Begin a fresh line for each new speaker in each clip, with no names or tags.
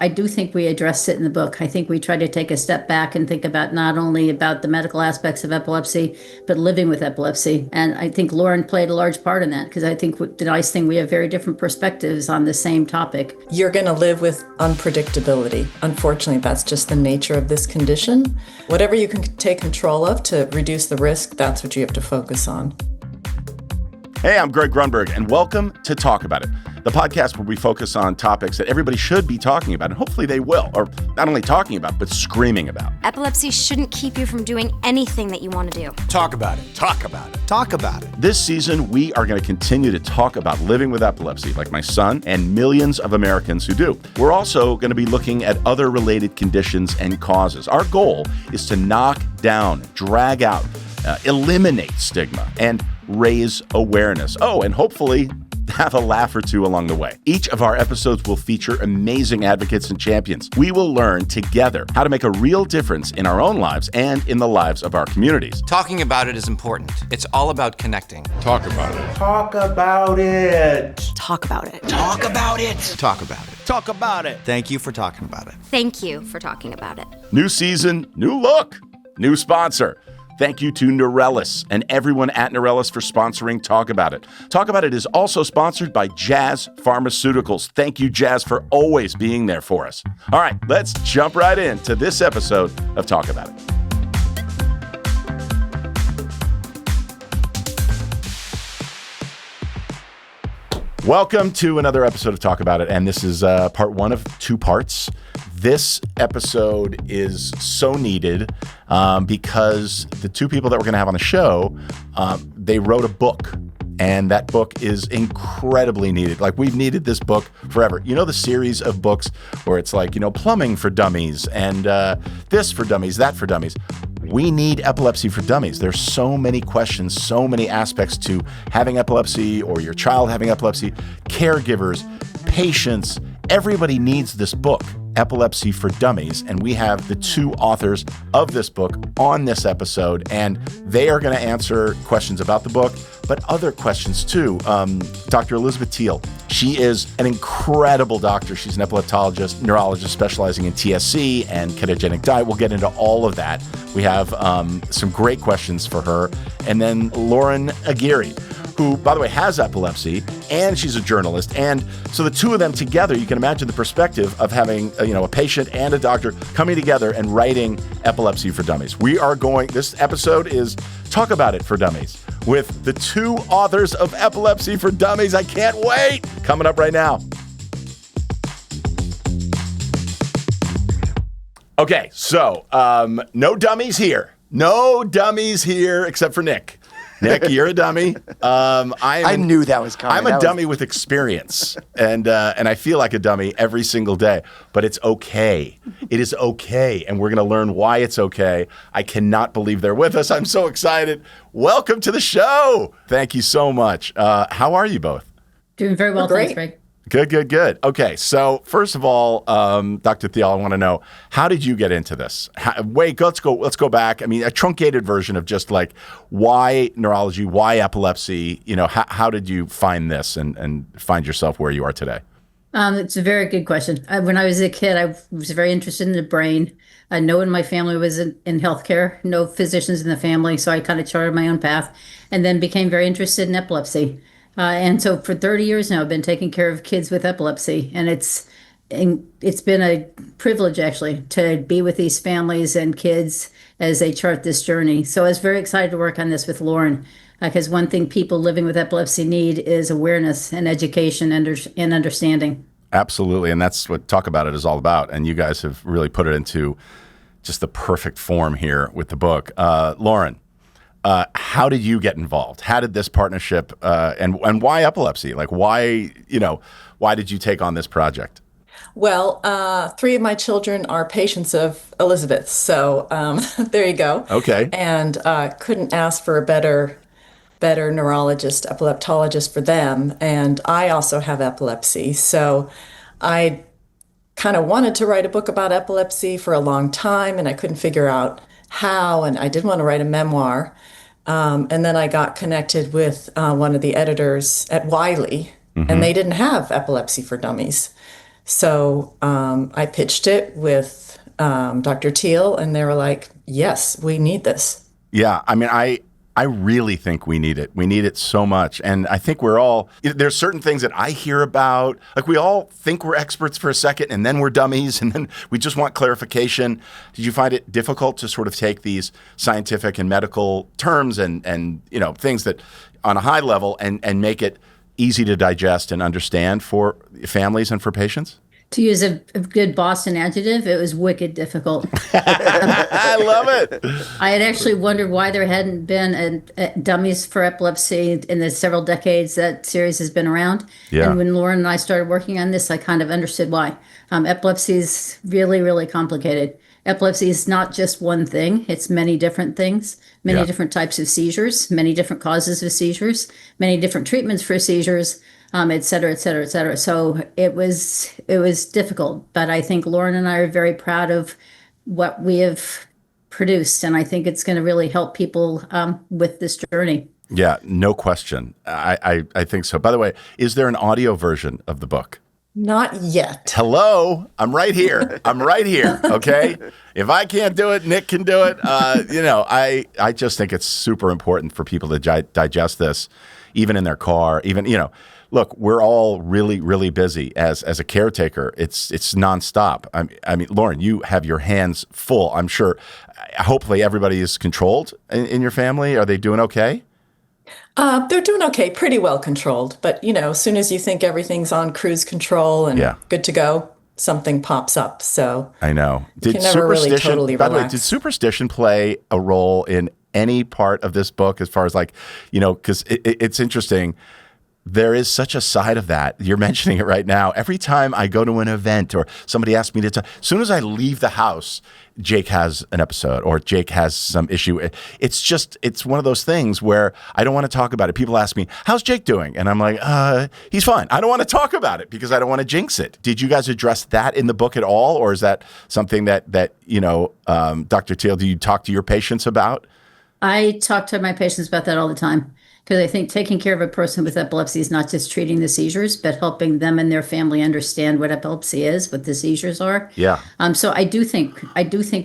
I do think we addressed it in the book. I think we try to take a step back and think about not only about the medical aspects of epilepsy, but living with epilepsy. And I think Lauren played a large part in that, because I think the nice thing, we have very different perspectives on the same topic.
You're going to live with unpredictability. Unfortunately, that's just the nature of this condition. Whatever you can take control of to reduce the risk, that's what you have to focus on.
Hey, I'm Greg Grunberg, and welcome to Talk About It, the podcast where we focus on topics that everybody should be talking about, and hopefully they will, or not only talking about, but screaming about.
Epilepsy shouldn't keep you from doing anything that you want to do.
Talk about it. Talk about it. Talk about it.
This season, we are going to continue to talk about living with epilepsy, like my son and millions of Americans who do. We're also going to be looking at other related conditions and causes. Our goal is to knock down, drag out, eliminate stigma, and raise awareness. Oh, and hopefully have a laugh or two along the way. Each of our episodes will feature amazing advocates and champions. We will learn together how to make a real difference in our own lives and in the lives of our communities.
Talking about it is important. It's all about connecting.
Talk about it.
Talk about it.
Talk about it.
Talk about it. Talk about it.
Talk about it.
Thank you for talking about it.
Thank you for talking about it.
New season, new look, new sponsor. Thank you to Neurology and everyone at Neurology for sponsoring Talk About It. Talk About It is also sponsored by Jazz Pharmaceuticals. Thank you, Jazz, for always being there for us. All right, let's jump right into this episode of Talk About It. Welcome to another episode of Talk About It, and this is part one of two parts. This episode is so needed because the two people that we're going to have on the show, they wrote a book, and that book is incredibly needed. Like, we've needed this book forever. You know, the series of books where it's like, you know, plumbing for dummies and this for dummies, that for dummies. We need Epilepsy for Dummies. There's so many questions, so many aspects to having epilepsy or your child having epilepsy, caregivers, patients. Everybody needs this book, Epilepsy for Dummies, and we have the two authors of this book on this episode, and they are going to answer questions about the book, but other questions too. Dr. Elizabeth Thiele, she is an incredible doctor. She's an epileptologist, neurologist specializing in TSC and ketogenic diet. We'll get into all of that. We have some great questions for her. And then Lauren Aguirre, who, by the way, has epilepsy, and she's a journalist. And so the two of them together, you can imagine the perspective of having a patient and a doctor coming together and writing Epilepsy for Dummies. This episode is Talk About It for Dummies with the two authors of Epilepsy for Dummies. I can't wait. Coming up right now. Okay, so no dummies here. No dummies here except for Nick. Nick, you're a dummy.
I knew that was coming.
I'm a dummy with experience, and I feel like a dummy every single day. But it's okay. It is okay, and we're going to learn why it's okay. I cannot believe they're with us. I'm so excited. Welcome to the show. Thank you so much. How are you both?
Doing very well,
Great.
thanks, Greg.
Good. Okay, so first of all, Dr. Thiele, I want to know, how did you get into this? Let's go back. I mean, a truncated version of just like, why neurology, why epilepsy? You know, how did you find this and find yourself where you are today?
It's a very good question. When I was a kid, I was very interested in the brain. No one in my family was in healthcare, no physicians in the family, so I kind of charted my own path and then became very interested in epilepsy. And so for 30 years now, I've been taking care of kids with epilepsy, and it's been a privilege, actually, to be with these families and kids as they chart this journey. So I was very excited to work on this with Lauren, because one thing people living with epilepsy need is awareness and education and understanding.
Absolutely, and that's what Talk About It is all about, and you guys have really put it into just the perfect form here with the book. Lauren, how did you get involved? How did this partnership and why epilepsy? Like, why did you take on this project?
Well, 3 of my children are patients of Elizabeth's, so there you go.
Okay.
And couldn't ask for a better neurologist, epileptologist for them. And I also have epilepsy, so I kind of wanted to write a book about epilepsy for a long time, and I couldn't figure out how, and I did want to write a memoir. And then I got connected with one of the editors at Wiley, and they didn't have Epilepsy for Dummies. So I pitched it with Dr. Thiele, and they were like, yes, we need this.
Yeah, I mean, I really think we need it. We need it so much. And I think there's certain things that I hear about, like we all think we're experts for a second and then we're dummies and then we just want clarification. Did you find it difficult to sort of take these scientific and medical terms and things that on a high level and make it easy to digest and understand for families and for patients?
To use a good Boston adjective, it was wicked difficult.
I love it.
I had actually wondered why there hadn't been a Dummies for Epilepsy in the several decades that series has been around.
Yeah.
And when Lauren and I started working on this, I kind of understood why. Epilepsy is really, really complicated. Epilepsy is not just one thing. It's many different things, many different types of seizures, many different causes of seizures, many different treatments for seizures, et cetera, et cetera, et cetera. So it was difficult, but I think Lauren and I are very proud of what we have produced, and I think it's going to really help people with this journey.
Yeah, no question. I think so. By the way, is there an audio version of the book?
Not yet.
Hello, I'm right here. Okay. If I can't do it, Nick can do it. I just think it's super important for people to digest this, even in their car, look, we're all really, really busy as a caretaker. It's nonstop. I mean, Lauren, you have your hands full. I'm sure. Hopefully, everybody is controlled in your family. Are they doing okay?
They're doing okay, pretty well controlled. But as soon as you think everything's on cruise control and good to go, something pops up. So
I know.
You can never really totally
by the way,
relax.
did superstition play a role in any part of this book? As far as because it's interesting. There is such a side of that. You're mentioning it right now. Every time I go to an event or somebody asks me to talk, as soon as I leave the house, Jake has an episode or Jake has some issue. It's one of those things where I don't want to talk about it. People ask me, how's Jake doing? And I'm like, he's fine. I don't want to talk about it because I don't want to jinx it. Did you guys address that in the book at all? Or is that something that Dr. Thiele, do you talk to your patients about?
I talk to my patients about that all the time. Because I think taking care of a person with epilepsy is not just treating the seizures, but helping them and their family understand what epilepsy is, what the seizures are.
Yeah.
So I do think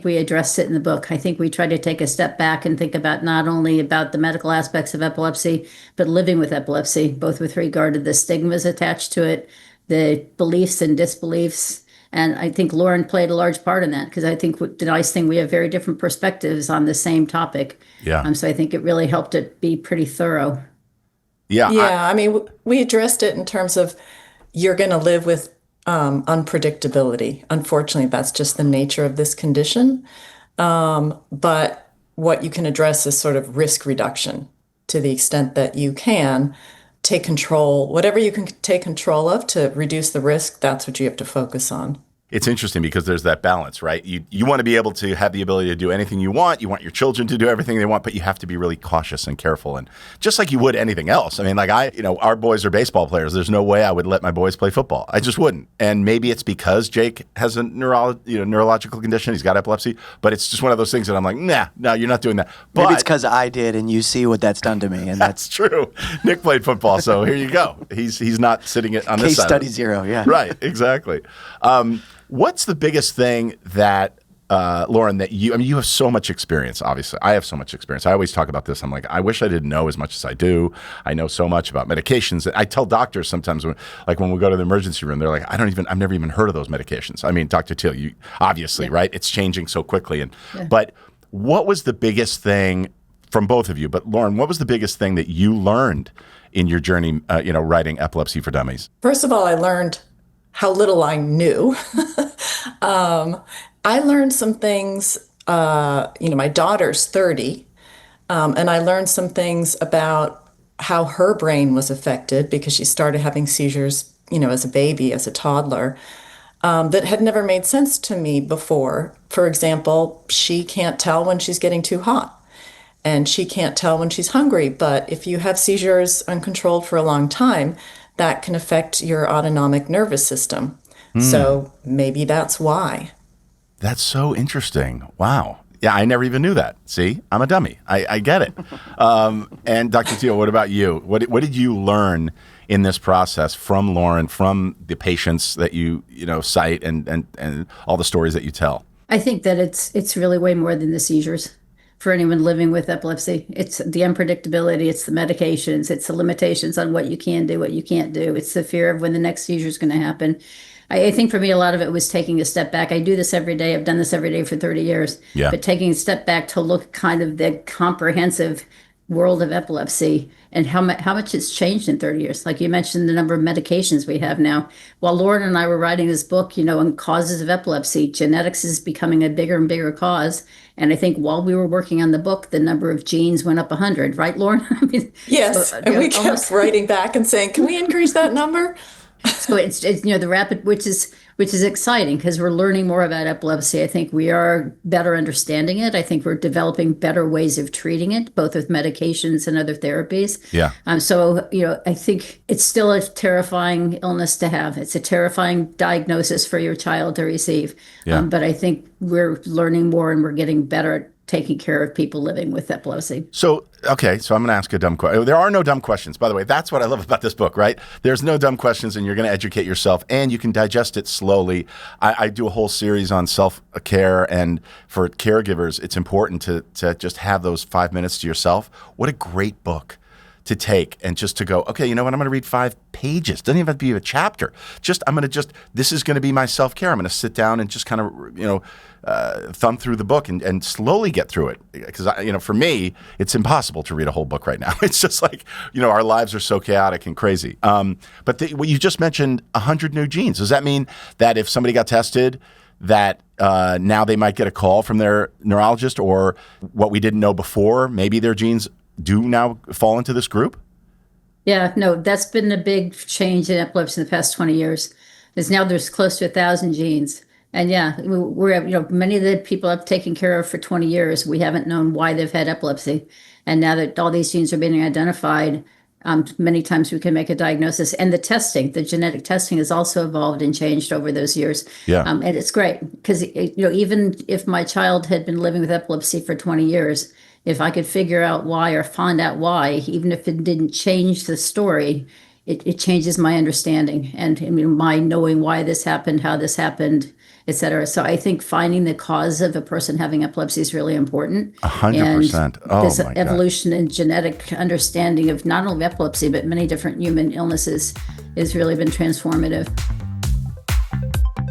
we addressed it in the book. I think we try to take a step back and think about not only about the medical aspects of epilepsy, but living with epilepsy, both with regard to the stigmas attached to it, the beliefs and disbeliefs. And I think Lauren played a large part in that because I think the nice thing, we have very different perspectives on the same topic.
Yeah.
So I think it really helped it be pretty thorough.
Yeah.
Yeah. I mean, we addressed it in terms of you're going to live with unpredictability. Unfortunately, that's just the nature of this condition. But what you can address is sort of risk reduction to the extent that you can. Take control, whatever you can take control of to reduce the risk, that's what you have to focus on.
It's interesting because there's that balance, right? You want to be able to have the ability to do anything you want. You want your children to do everything they want, but you have to be really cautious and careful. And just like you would anything else. I mean, our boys are baseball players. There's no way I would let my boys play football. I just wouldn't. And maybe it's because Jake has a neurological condition. He's got epilepsy, but it's just one of those things that I'm like, no, you're not doing that. But
maybe it's because I did, and you see what that's done to me, and
that's true. Nick played football, so here you go. He's not sitting on this
case
side.
Study zero, yeah.
Right, exactly. What's the biggest thing that, Lauren, that you have so much experience, obviously. I have so much experience. I always talk about this. I'm like, I wish I didn't know as much as I do. I know so much about medications. I tell doctors sometimes when we go to the emergency room, they're like, I've never even heard of those medications. I mean, Dr. Thiele, you obviously, right? It's changing so quickly. But what was the biggest thing from both of you? But Lauren, what was the biggest thing that you learned in your journey, writing Epilepsy for Dummies?
First of all, I learned how little I knew. I learned some things, my daughter's 30, and I learned some things about how her brain was affected because she started having seizures, as a baby, as a toddler, that had never made sense to me before. For example, she can't tell when she's getting too hot, and she can't tell when she's hungry. But if you have seizures uncontrolled for a long time, that can affect your autonomic nervous system. So maybe that's why.
That's so interesting. Wow. Yeah, I never even knew that. See, I'm a dummy. I get it. And Dr. Thiele, what about you? What did you learn in this process from Lauren, from the patients that you cite, and all the stories that you tell?
I think that it's really way more than the seizures for anyone living with epilepsy. It's the unpredictability, it's the medications, it's the limitations on what you can do, what you can't do. It's the fear of when the next seizure is going to happen. I think for me, a lot of it was taking a step back. I do this every day. I've done this every day for 30 years.
Yeah.
But taking a step back to look kind of the comprehensive world of epilepsy and how much it's changed in 30 years. Like you mentioned, the number of medications we have now. While Lauren and I were writing this book, on causes of epilepsy, genetics is becoming a bigger and bigger cause. And I think while we were working on the book, the number of genes went up 100, right, Lauren? I mean,
Yes, and we kept writing back and saying, can we increase that number?
So it's the rapid, which is exciting because we're learning more about epilepsy. I think we are better understanding it. I think we're developing better ways of treating it, both with medications and other therapies.
Yeah.
So I think it's still a terrifying illness to have. It's a terrifying diagnosis for your child to receive.
Yeah.
But I think we're learning more and we're getting better at taking care of people living with epilepsy.
So I'm going to ask a dumb question. There are no dumb questions, by the way. That's what I love about this book, right? There's no dumb questions, and you're going to educate yourself, and you can digest it slowly. I do a whole series on self-care, and for caregivers, it's important to just have those 5 minutes to yourself. What a great book to take and just to go, okay, you know what? I'm going to read 5 pages. Doesn't even have to be a chapter. This is going to be my self-care. I'm going to sit down and just kind of, thumb through the book and slowly get through it. Because, for me, it's impossible to read a whole book right now. It's just like, our lives are so chaotic and crazy. But what you just mentioned, 100 new genes. Does that mean that if somebody got tested, that now they might get a call from their neurologist, or what we didn't know before, maybe their genes do now fall into this group?
Yeah, no, that's been a big change in epilepsy in the past 20 years. There's close to 1,000 genes. And yeah, we're many of the people I've taken care of for 20 years, we haven't known why they've had epilepsy. And now that all these genes are being identified, many times we can make a diagnosis. And the genetic testing has also evolved and changed over those years.
Yeah.
And it's great because, even if my child had been living with epilepsy for 20 years, if I could figure out why or find out why, even if it didn't change the story, it changes my understanding and my knowing why this happened, how this happened, et cetera. So I think finding the cause of a person having epilepsy is really important.
100%. Oh,
this
my God.
evolution and genetic understanding of not only epilepsy, but many different human illnesses has really been transformative.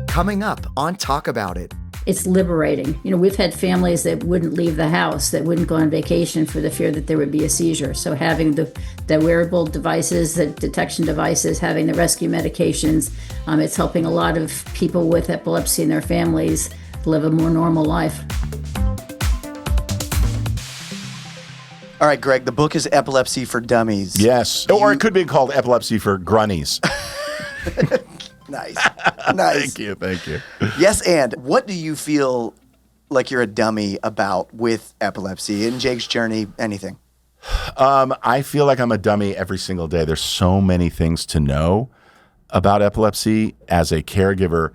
Coming up on Talk About It.
It's liberating. We've had families that wouldn't leave the house, that wouldn't go on vacation for the fear that there would be a seizure. So having the wearable devices, the detection devices, having the rescue medications, it's helping a lot of people with epilepsy and their families live a more normal life.
All right, Greg, the book is Epilepsy for Dummies.
Yes. Or it could be called Epilepsy for Grunnies.
Nice. Nice.
Thank you.
Yes, and what do you feel like you're a dummy about with epilepsy? In Jake's journey, anything?
I feel like I'm a dummy every single day. There's so many things to know about epilepsy as a caregiver.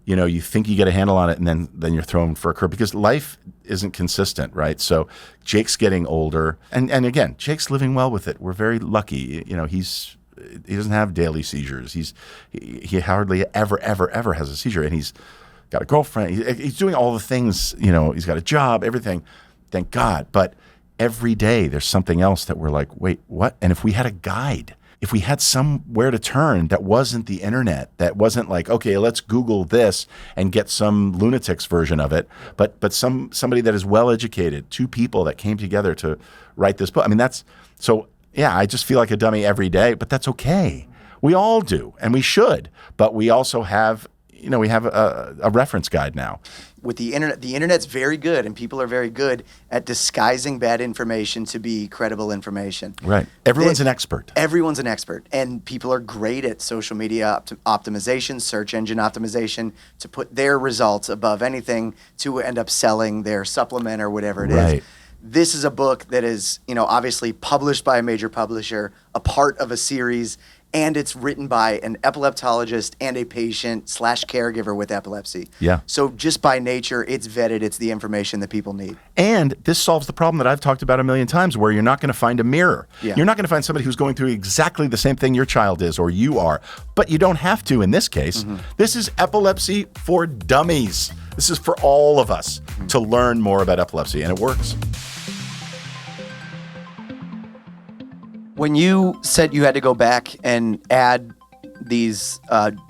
You think you get a handle on it, and then you're thrown for a curve because life isn't consistent, right? So Jake's getting older, and again, Jake's living well with it. We're very lucky. He doesn't have daily seizures. He hardly ever has a seizure, and he's got a girlfriend. He's doing all the things. He's got a job, everything. Thank God. But every day there's something else that we're like, wait, what? And if we had a guide, if we had somewhere to turn that wasn't the internet, that wasn't like, okay, let's Google this and get some lunatic's version of it, but somebody that is well educated, 2 people that came together to write this book. I mean, that's so. Yeah, I just feel like a dummy every day, but that's okay. We all do, and we should. But we also have, we have a reference guide now.
With the internet's very good, and people are very good at disguising bad information to be credible information.
Right. Everyone's an expert.
Everyone's an expert, and people are great at social media optimization, search engine optimization, to put their results above anything to end up selling their supplement or whatever it is.
Right.
This is a book that is, obviously published by a major publisher, a part of a series, and it's written by an epileptologist and a patient / caregiver with epilepsy.
Yeah.
So just by nature, it's vetted. It's the information that people need.
And this solves the problem that I've talked about a million times, where you're not going to find a mirror.
Yeah.
You're not going to find somebody who's going through exactly the same thing your child is or you are. But you don't have to in this case. This is Epilepsy for Dummies. This is for all of us to learn more about epilepsy, and it works.
When you said you had to go back and add these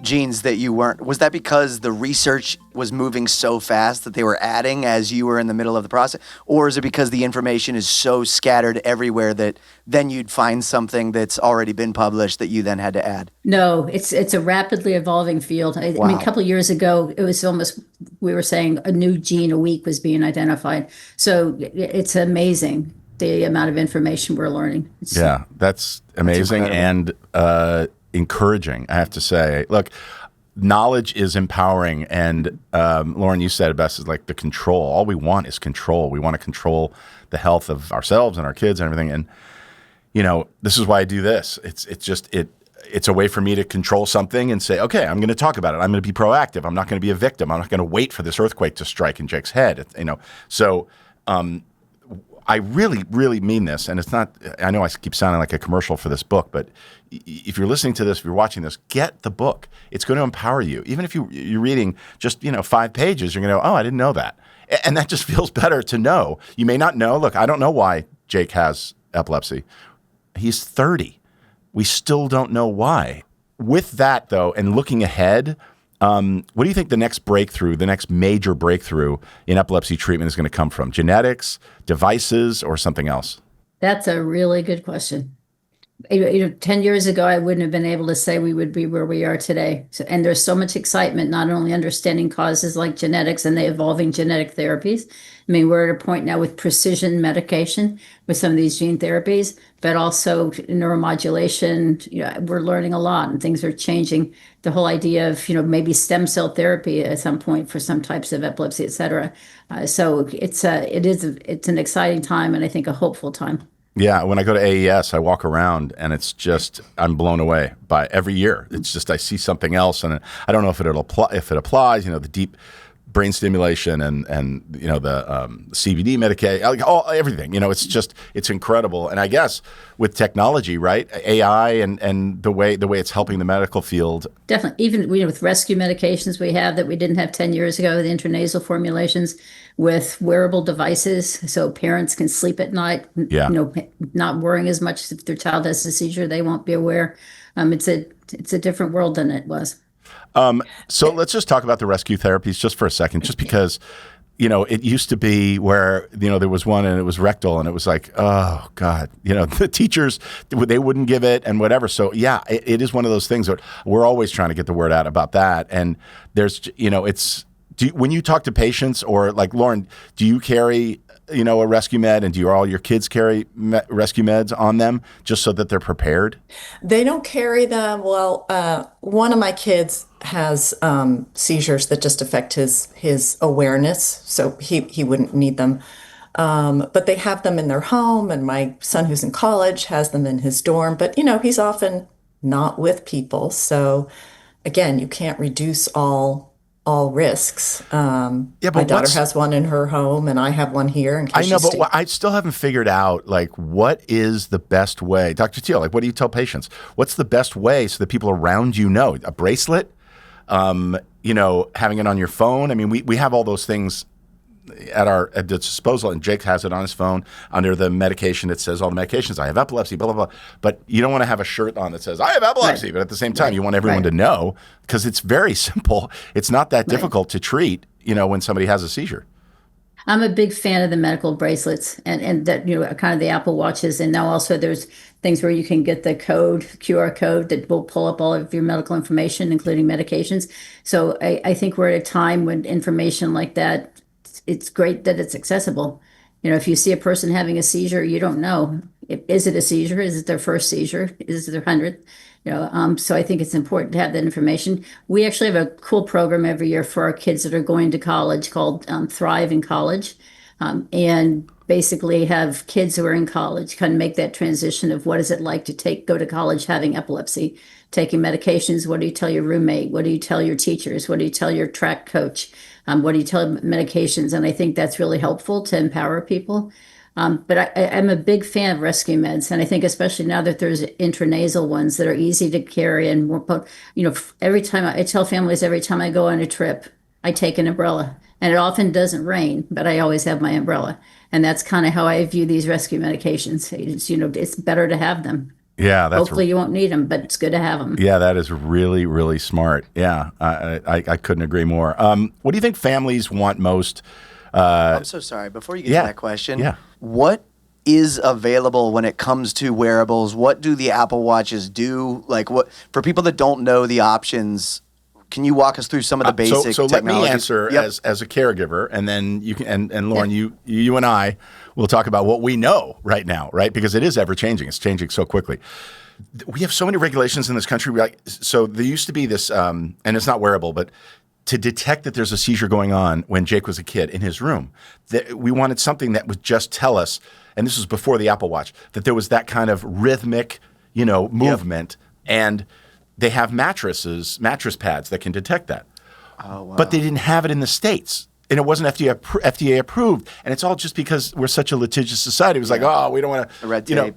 genes that you weren't, was that because the research was moving so fast that they were adding as you were in the middle of the process? Or is it because the information is so scattered everywhere that then you'd find something that's already been published that you then had to add?
No, it's a rapidly evolving field. I mean, a couple of years ago, it was almost, we were saying a new gene a week was being identified. So it's amazing the amount of information we're learning.
Yeah, that's amazing and encouraging, I have to say. Look, knowledge is empowering, and Lauren, you said it best, is like the control. All we want is control. We want to control the health of ourselves and our kids and everything. And you know, this is why I do this. It's a way for me to control something and say, okay, I'm going to talk about it. I'm going to be proactive. I'm not going to be a victim. I'm not going to wait for this earthquake to strike in Jake's head. You know, so. I really, really mean this, and it's not, I know I keep sounding like a commercial for this book, but if you're listening to this, if you're watching this, get the book. It's going to empower you. Even if you're reading just, 5 pages, you're going to go, oh, I didn't know that. And that just feels better to know. You may not know. Look, I don't know why Jake has epilepsy. He's 30. We still don't know why. With that, though, and looking ahead, what do you think the next major breakthrough in epilepsy treatment is going to come from? Genetics, devices, or something else?
That's a really good question. 10 years ago, I wouldn't have been able to say we would be where we are today. So, and there's so much excitement, not only understanding causes like genetics and the evolving genetic therapies. I mean, we're at a point now with precision medication with some of these gene therapies, but also neuromodulation. We're learning a lot, and things are changing. The whole idea of, maybe stem cell therapy at some point for some types of epilepsy, et cetera. So it's an exciting time, and I think a hopeful time.
Yeah, when I go to AES, I walk around and it's just, I'm blown away by every year. It's just, I see something else, and I don't know if it applies, the deep brain stimulation and the CBD medication, everything. It's incredible. And I guess with technology, right, AI and the way it's helping the medical field.
Definitely, even with rescue medications we have that we didn't have 10 years ago, the intranasal formulations with wearable devices, so parents can sleep at night.
Yeah.
Not worrying as much if their child has a seizure, they won't be aware. It's a different world than it was.
So let's just talk about the rescue therapies just for a second, just because, it used to be where, there was one and it was rectal and it was like, oh God, the teachers, they wouldn't give it and whatever. So yeah, it is one of those things that we're always trying to get the word out about that. And there's, when you talk to patients, or like Lauren, do you carry, a rescue med, and do all your kids carry rescue meds on them just so that they're prepared?
They don't carry them. Well, one of my kids has seizures that just affect his awareness, so he wouldn't need them. But they have them in their home, and my son, who's in college, has them in his dorm. But, he's often not with people. So, again, you can't reduce all risks.
Yeah, but
my daughter has one in her home, and I have one here.
I know, but I still haven't figured out, what is the best way? Dr. Thiele, what do you tell patients? What's the best way so that people around you know? A bracelet? Having it on your phone? I mean, we have all those things at the disposal, and Jake has it on his phone under the medication that says all the medications. I have epilepsy, blah, blah, blah. But you don't want to have a shirt on that says, I have epilepsy. Right. But at the same time, you want everyone to know, because it's very simple. It's not that difficult to treat, when somebody has a seizure.
I'm a big fan of the medical bracelets and that, kind of the Apple Watches. And now also there's things where you can get the QR code that will pull up all of your medical information, including medications. So I think we're at a time when information like that, it's great that it's accessible. If you see a person having a seizure, you don't know. Is it a seizure? Is it their first seizure? Is it their 100th? So I think it's important to have that information. We actually have a cool program every year for our kids that are going to college called Thrive in College. and basically have kids who are in college kind of make that transition of what is it like to go to college having epilepsy, taking medications. What do you tell your roommate? What do you tell your teachers? What do you tell your track coach? What do you tell medications? And I think that's really helpful to empower people. But I'm a big fan of rescue meds, and I think especially now that there's intranasal ones that are easy to carry and more, every time I tell families, every time I go on a trip, I take an umbrella, and it often doesn't rain, but I always have my umbrella, and that's kind of how I view these rescue medications. It's better to have them.
Yeah, that's
Hopefully you won't need them, but it's good to have them.
Yeah, that is really, really smart. Yeah, I couldn't agree more. What do you think families want most?
I'm so sorry. Before you get to that question, what is available when it comes to wearables? What do the Apple Watches do? Like, what for people that don't know the options? Can you walk us through some of the basic
So let me
technologies?
answer as a caregiver, and then you can and Lauren, you and I will talk about what we know right now, right? Because it is ever changing. It's changing so quickly. We have so many regulations in this country. So there used to be this, and it's not wearable, but to detect that there's a seizure going on when Jake was a kid in his room, we wanted something that would just tell us, and this was before the Apple Watch, that there was that kind of rhythmic, movement, and they have mattress pads that can detect that. Oh, wow. But they didn't have it in the States. And it wasn't FDA approved, and it's all just because we're such a litigious society. It was like, we don't want to
red tape.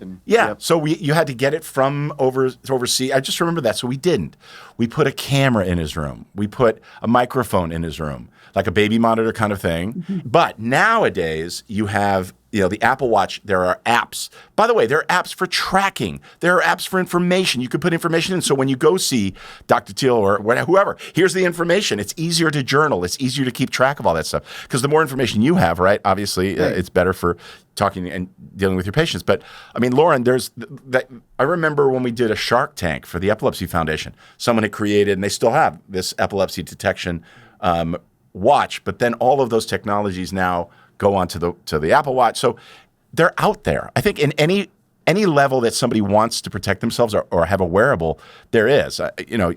So you had to get it from overseas. I just remember that. So we didn't. We put a camera in his room. We put a microphone in his room, like a baby monitor kind of thing. Mm-hmm. But nowadays you have the Apple Watch. There are apps. By the way, there are apps for tracking. There are apps for information. You could put information in. So when you go see Dr. Thiele or whoever, here's the information. It's easier to journal. It's easier to keep track of all that stuff. Because the more information you have, right, obviously it's better for talking and dealing with your patients. But, I mean, Lauren, there's that. I remember when we did a Shark Tank for the Epilepsy Foundation, someone had created, and they still have, this epilepsy detection watch. But then all of those technologies now go on to the Apple Watch. So they're out there. I think in any level that somebody wants to protect themselves or have a wearable, there is.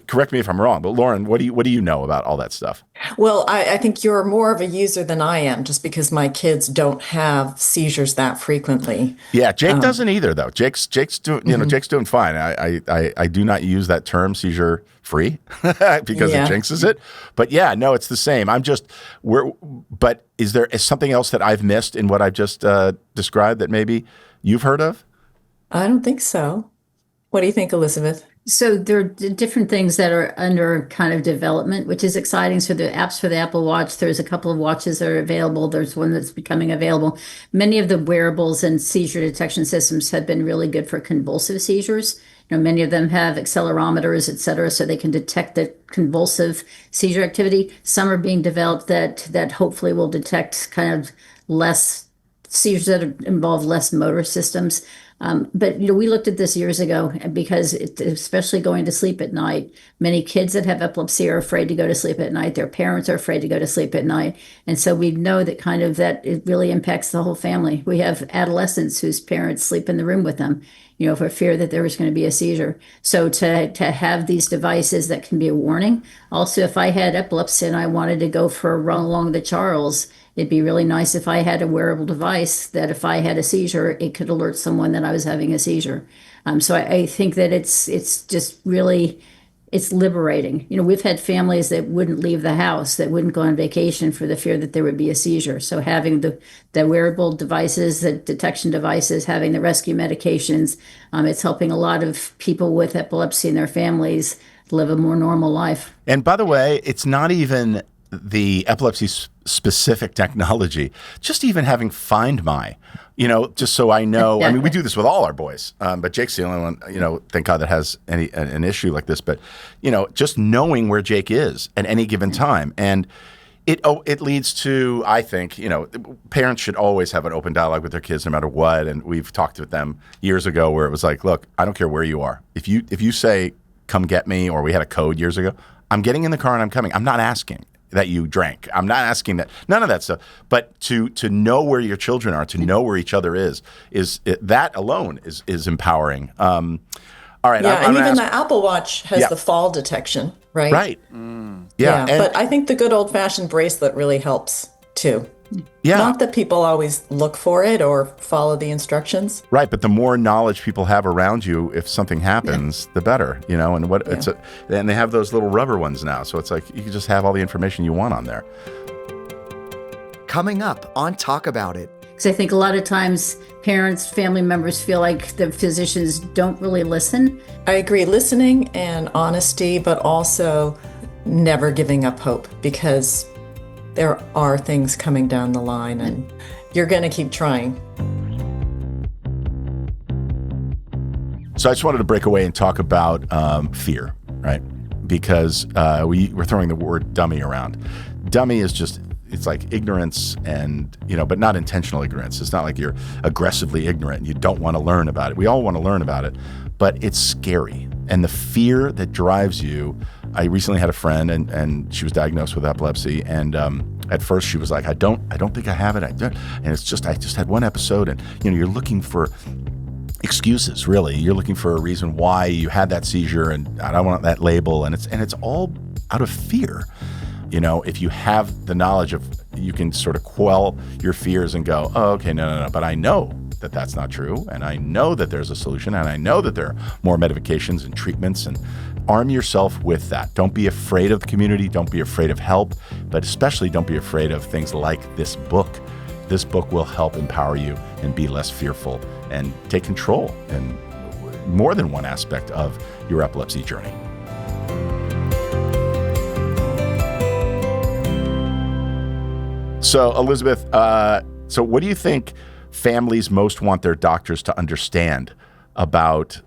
Correct me if I'm wrong, but Lauren, what do you know about all that stuff?
Well, I think you're more of a user than I am, just because my kids don't have seizures that frequently.
Yeah, Jake doesn't either, though. Jake's doing Jake's doing fine. I do not use that term seizure free because it jinxes it. But yeah, no, it's the same. But is there something else that I've missed in what I've just described that maybe you've heard of?
I don't think so. What do you think, Elizabeth?
So there are different things that are under kind of development, which is exciting. So the apps for the Apple Watch, there's a couple of watches that are available. There's one that's becoming available. Many of the wearables and seizure detection systems have been really good for convulsive seizures. Many of them have accelerometers, et cetera, so they can detect the convulsive seizure activity. Some are being developed that hopefully will detect kind of less seizures that involve less motor systems. But we looked at this years ago because especially going to sleep at night, many kids that have epilepsy are afraid to go to sleep at night. Their parents are afraid to go to sleep at night. And so we know that that it really impacts the whole family. We have adolescents whose parents sleep in the room with them, for fear that there was going to be a seizure. So to have these devices that can be a warning. Also, if I had epilepsy and I wanted to go for a run along the Charles, it'd be really nice if I had a wearable device that if I had a seizure, it could alert someone that I was having a seizure. So I think that it's just really, it's liberating. We've had families that wouldn't leave the house, that wouldn't go on vacation for the fear that there would be a seizure. So having the wearable devices, the detection devices, having the rescue medications, it's helping a lot of people with epilepsy and their families live a more normal life.
And by the way, it's not even the epilepsy specific technology, just even having Find My, just so I know. I mean, we do this with all our boys, but Jake's the only one, thank God, that has an issue like this. But, just knowing where Jake is at any given time. And it leads to, I think, parents should always have an open dialogue with their kids no matter what. And we've talked with them years ago where it was like, look, I don't care where you are. If you say, come get me, or we had a code years ago, I'm getting in the car and I'm coming. I'm not asking that you drank. I'm not asking that, none of that stuff. But to know where your children are, to know where each other is that alone is empowering. All right.
Yeah, and even the Apple Watch has the fall detection, right?
Right.
Yeah, but I think the good old-fashioned bracelet really helps too.
Yeah.
Not that people always look for it or follow the instructions.
Right, but the more knowledge people have around you, if something happens, the better, and and they have those little rubber ones now. So it's like you can just have all the information you want on there.
Coming up on Talk About It.
Because I think a lot of times parents, family members feel like the physicians don't really listen.
I agree, listening and honesty, but also never giving up hope, because there are things coming down the line and you're going to keep trying.
So I just wanted to break away and talk about fear, right? Because we're throwing the word dummy around. Dummy is just, it's like ignorance and, but not intentional ignorance. It's not like you're aggressively ignorant and you don't want to learn about it. We all want to learn about it, but it's scary. And the fear that drives you, I recently had a friend and she was diagnosed with epilepsy. And at first she was like, I don't think I have it. And I just had one episode, and, you're looking for excuses, really. You're looking for a reason why you had that seizure, and I don't want that label. And it's all out of fear. If you have the knowledge of, you can sort of quell your fears and go, oh, okay, no. But I know that that's not true. And I know that there's a solution. And I know that there are more medications and treatments, and arm yourself with that. Don't be afraid of the community. Don't be afraid of help, but especially don't be afraid of things like this book. This book will help empower you and be less fearful and take control in more than one aspect of your epilepsy journey. So, Elizabeth, so what do you think families most want their doctors to understand about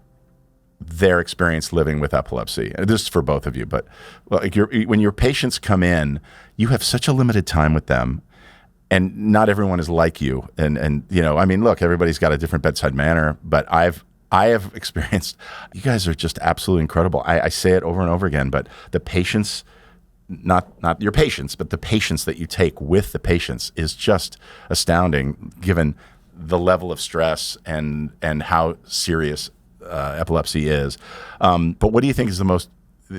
their experience living with epilepsy? And this is for both of you, but when your patients come in, you have such a limited time with them, and not everyone is like you. And look, everybody's got a different bedside manner, but I have experienced, you guys are just absolutely incredible. I say it over and over again, but the patience, not your patience, but the patience that you take with the patients is just astounding, given the level of stress and how serious epilepsy is. But what do you think is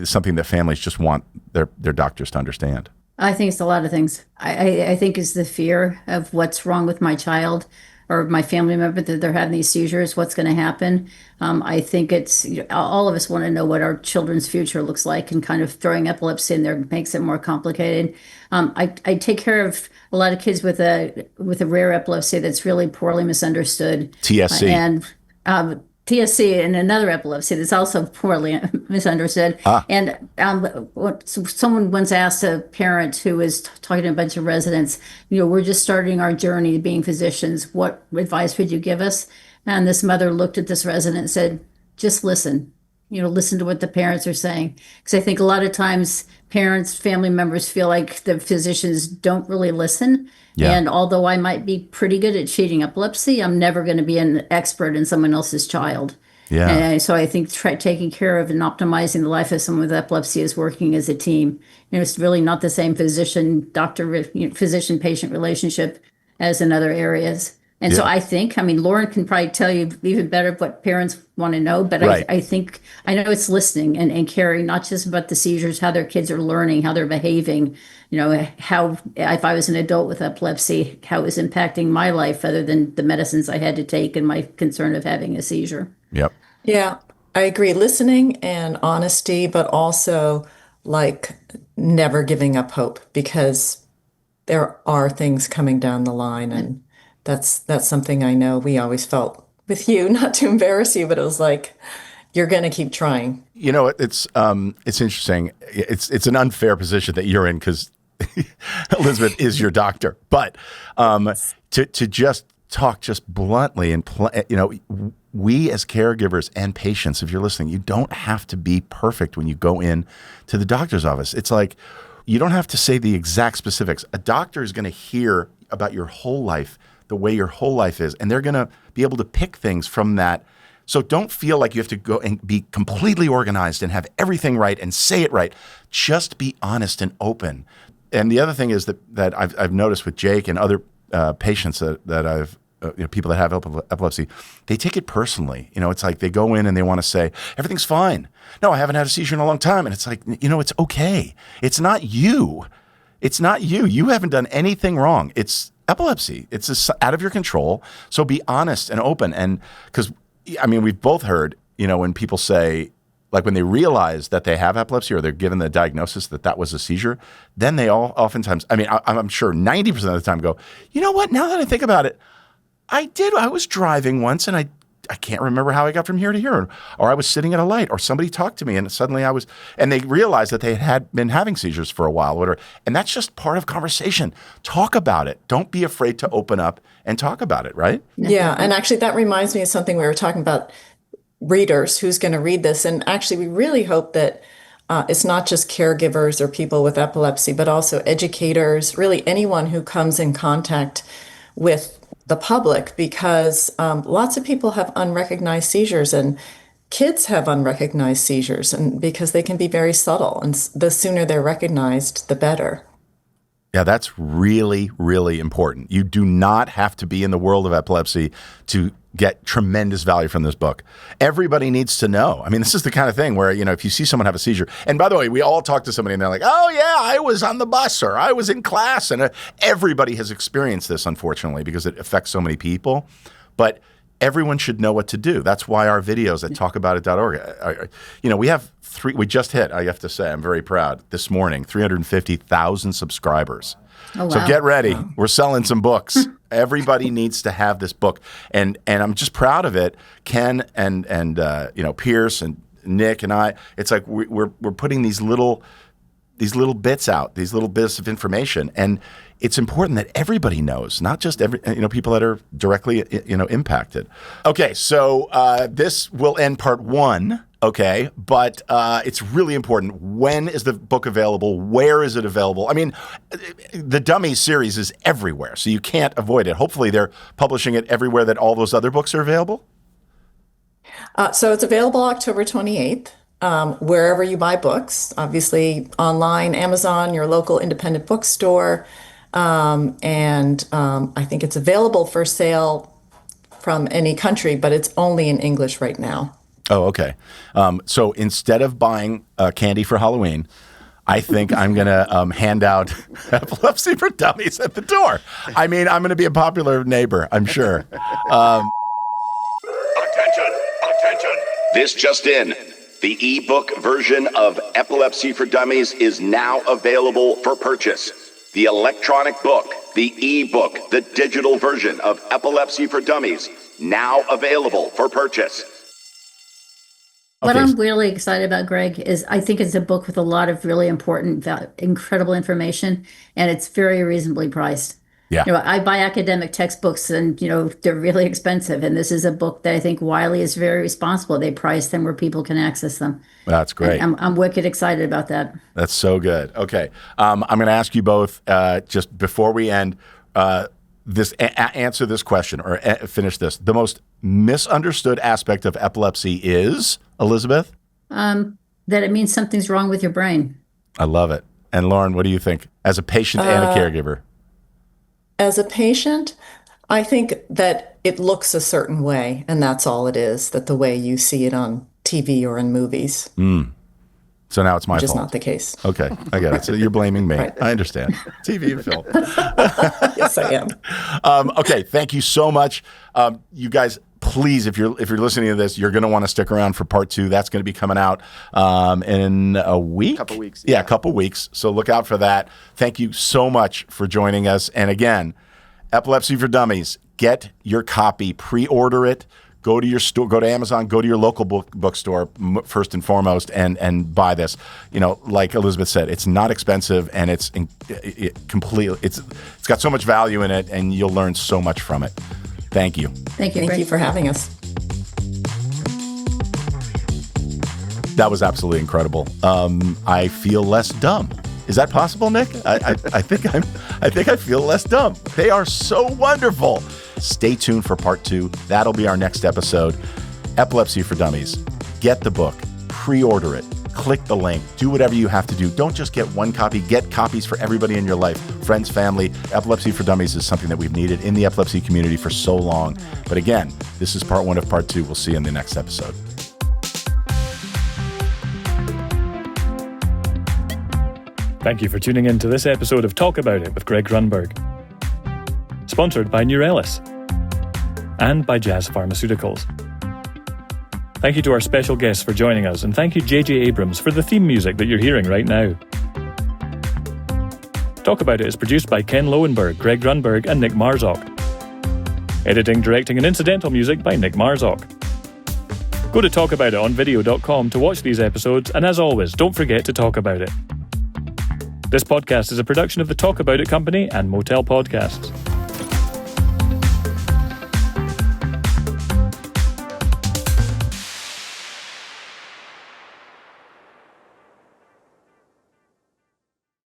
something that families just want their doctors to understand?
I think it's a lot of things. I think it's the fear of what's wrong with my child or my family member, that they're having these seizures, what's going to happen. I think it's, all of us want to know what our children's future looks like, and kind of throwing epilepsy in there makes it more complicated. I take care of a lot of kids with a rare epilepsy that's really poorly misunderstood.
TSC.
And TSC and another epilepsy that's also poorly misunderstood. And someone once asked a parent who was talking to a bunch of residents, we're just starting our journey being physicians. What advice would you give us? And this mother looked at this resident and said, just listen. Listen to what the parents are saying. Because I think a lot of times parents, family members feel like the physicians don't really listen. Yeah. And although I might be pretty good at treating epilepsy, I'm never going to be an expert in someone else's child. Yeah. And so I think taking care of and optimizing the life of someone with epilepsy is working as a team. It's really not the same physician-patient relationship as in other areas. And so I think, Lauren can probably tell you even better what parents want to know, but right. I think I know it's listening and caring, not just about the seizures, how their kids are learning, how they're behaving, how, if I was an adult with epilepsy, how it was impacting my life other than the medicines I had to take and my concern of having a seizure.
Yep.
Yeah, I agree. Listening and honesty, but also never giving up hope, because there are things coming down the line, and that's something I know we always felt with you, not to embarrass you, but it was like, you're going to keep trying.
It's interesting. It's an unfair position that you're in, because Elizabeth is your doctor. But to just talk just bluntly, and we as caregivers and patients, if you're listening, you don't have to be perfect when you go in to the doctor's office. It's like, you don't have to say the exact specifics. A doctor is going to hear about your whole life, the way your whole life is, and they're going to be able to pick things from that. So don't feel like you have to go and be completely organized and have everything right and say it right. Just be honest and open. And the other thing is that I've noticed with Jake and other patients that I've people that have epilepsy, they take it personally. It's like they go in and they want to say, everything's fine. No, I haven't had a seizure in a long time. And it's like, it's okay. It's not you. It's not you. You haven't done anything wrong. It's epilepsy. It's just out of your control. So be honest and open. And because, I mean, we've both heard, when people say, like when they realize that they have epilepsy or they're given the diagnosis that was a seizure, then they all oftentimes, I'm sure 90% of the time go, you know what? Now that I think about it, I was driving once and I can't remember how I got from here to here, or I was sitting at a light, or somebody talked to me and suddenly and they realized that they had been having seizures for a while, or whatever. And that's just part of conversation. Talk about it. Don't be afraid to open up and talk about it, right?
Yeah. And actually that reminds me of something we were talking about, readers, who's going to read this. And actually we really hope that it's not just caregivers or people with epilepsy, but also educators, really anyone who comes in contact with the public, because lots of people have unrecognized seizures and kids have unrecognized seizures, and because they can be very subtle, and the sooner they're recognized, the better.
Yeah, that's really, really important. You do not have to be in the world of epilepsy to get tremendous value from this book. Everybody needs to know. I mean, this is the kind of thing where, if you see someone have a seizure, and by the way, we all talk to somebody and they're like, oh yeah, I was on the bus or I was in class, and everybody has experienced this, unfortunately, because it affects so many people. But everyone should know what to do. That's why our videos at talkaboutit.org, we just hit, I have to say, I'm very proud, this morning, 350,000 subscribers.
Oh, wow.
So get ready. Wow. We're selling some books. Everybody needs to have this book. And I'm just proud of it. Ken and Pierce and Nick and I, it's like we're putting these little bits out, these little bits of information. And it's important that everybody knows, not just people that are directly, impacted. Okay, so this will end part one. Okay, but it's really important. When is the book available? Where is it available? I mean, the Dummies series is everywhere, so you can't avoid it. Hopefully they're publishing it everywhere that all those other books are available.
So it's available October 28th, wherever you buy books, obviously online, Amazon, your local independent bookstore. And I think it's available for sale from any country, but it's only in English right now.
Oh, okay. So instead of buying candy for Halloween, I think I'm going to hand out Epilepsy for Dummies at the door. I mean, I'm going to be a popular neighbor, I'm sure.
Attention! This just in. The ebook version of Epilepsy for Dummies is now available for purchase. The electronic book, the ebook, the digital version of Epilepsy for Dummies, now available for purchase.
What I'm really excited about, Greg, is I think it's a book with a lot of really important, incredible information, and it's very reasonably priced.
Yeah.
I buy academic textbooks and, they're really expensive. And this is a book that I think Wiley is very responsible. They price them where people can access them.
That's great.
I'm wicked excited about that.
That's so good. Okay. I'm going to ask you both, just before we end, answer this question or finish this. The most misunderstood aspect of epilepsy is, Elizabeth?
That it means something's wrong with your brain.
I love it. And Lauren, what do you think as a patient and a caregiver?
As a patient, I think that it looks a certain way, and that's all it is, that the way you see it on TV or in movies.
So now it's my fault.
Which is not the case.
Okay, I get it. So you're blaming me.
Right.
I understand. TV and film.
Yes, I am.
Okay, thank you so much. You guys, please, if you're listening to this, you're going to want to stick around for part 2. That's going to be coming out in a week.
Couple weeks.
Yeah, a couple weeks. So look out for that. Thank you so much for joining us. And again, Epilepsy for Dummies. Get your copy. Pre-order it. Go to your store. Go to Amazon. Go to your local bookstore first and foremost, and buy this. Like Elizabeth said, it's not expensive, and it's completely. It's got so much value in it, and you'll learn so much from it. Thank you.
Thank you.
Thank you for having us.
That was absolutely incredible. I feel less dumb. Is that possible, Nick? I think I feel less dumb. They are so wonderful. Stay tuned for part 2. That'll be our next episode. Epilepsy for Dummies. Get the book. Pre-order it. Click the link. Do whatever you have to do. Don't just get one copy. Get copies for everybody in your life. Friends, family. Epilepsy for Dummies is something that we've needed in the epilepsy community for so long. But again, this is part 1 of part 2. We'll see you in the next episode.
Thank you for tuning in to this episode of Talk About It with Greg Grunberg. Sponsored by Neurology and by Jazz Pharmaceuticals. Thank you to our special guests for joining us, and thank you J.J. Abrams for the theme music that you're hearing right now. Talk About It is produced by Ken Lowenberg, Greg Grunberg, and Nick Marzok. Editing, directing, and incidental music by Nick Marzok. Go to talkaboutonvideo.com to watch these episodes, and as always, don't forget to talk about it. This podcast is a production of the Talk About It Company and Motel Podcasts.